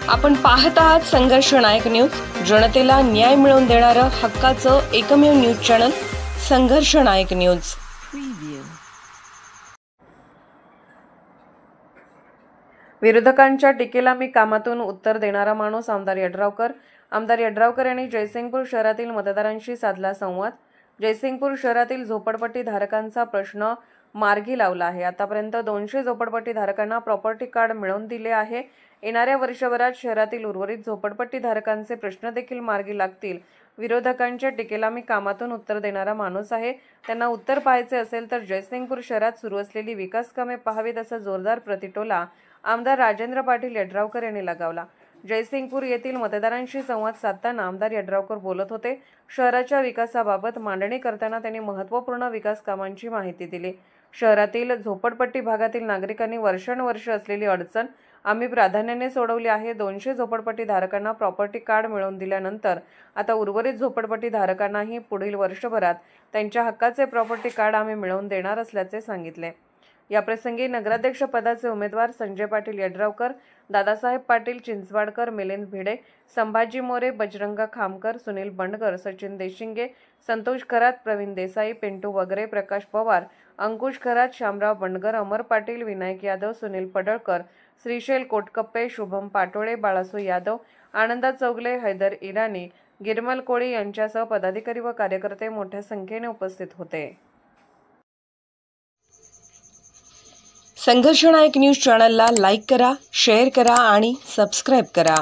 आपण पाहत आहात संघर्ष नायक न्यूज, जनतेला न्याय मिळवून देणारं हक्काचं एकमेव न्यूज चॅनल संघर्ष नायक न्यूज। विरोधकांच्या टीकेला मी कामातून उत्तर देणारा माणूस आमदार यड्रावकर। आमदार यड्रावकर यांनी जयसिंगपूर शहरातील मतदारांशी साधला संवाद। जयसिंगपूर शहरातील झोपडपट्टी धारकांचा प्रश्न मार्गी लावला आहे। आतापर्यंत 200 झोपडपट्टी धारकांना प्रॉपर्टी कार्ड मिळवून दिले आहे। येणाऱ्या वर्षभरात शहरातील उर्वरित झोपडपट्टी धारकांचे प्रश्न देखील मार्गी लागतील। विरोधकांच्या टीकेला मी कामातून उत्तर देणारा माणूस आहे। त्यांना उत्तर पाहायचे असेल तर जयसिंगपूर शहरात सुरू असलेली विकास कामे पाहावीत असा जोरदार प्रतिटोला आमदार राजेंद्र पाटील यड्रावकर यांनी लगावला। जयसिंगपूर येथील मतदारांशी संवाद साधताना आमदार यड्रावकर बोलत होते। शहराच्या विकासाबाबत मांडणी करताना त्यांनी महत्त्वपूर्ण विकास कामांची माहिती दिली। शहरातील झोपडपट्टी भागातील नागरिकांनी वर्षानुवर्षे असलेली अडचण आम्ही प्राधान्याने सोडवली आहे। 200 झोपडपट्टी धारकांना प्रॉपर्टी कार्ड मिळवून दिल्यानंतर आता उर्वरित झोपडपट्टी धारकांनाही पुढील वर्षभरात त्यांच्या हक्काचे प्रॉपर्टी कार्ड आम्ही मिळवून देणार असल्याचे सांगितले। याप्रसंगी नगराध्यक्ष पदाचे उमेदवार संजय पाटील यड्रावकर, दादासाहेब पाटील चिंचवाडकर, मिलिंद भिडे, संभाजी मोरे, बजरंग खामकर, सुनील बंडगर, सचिन देशिंगे, संतोष खरात, प्रवीण देसाई, पिंटू वगरे, प्रकाश पवार, अंकुश खरात, शामराव बंडगर, अमर पाटील, विनायक यादव, सुनील पडळकर, श्रीशैल कोटकप्पे, शुभम पाटोळे, बाळासू यादव, आनंदा चौगले, हैदर इराणी, गिरमल कोळी यांच्यासह पदाधिकारी व कार्यकर्ते मोठ्या संख्येने उपस्थित होते। संघर्ष नायक न्यूज चॅनलला लाईक करा, शेअर करा आणि सबस्क्राइब करा।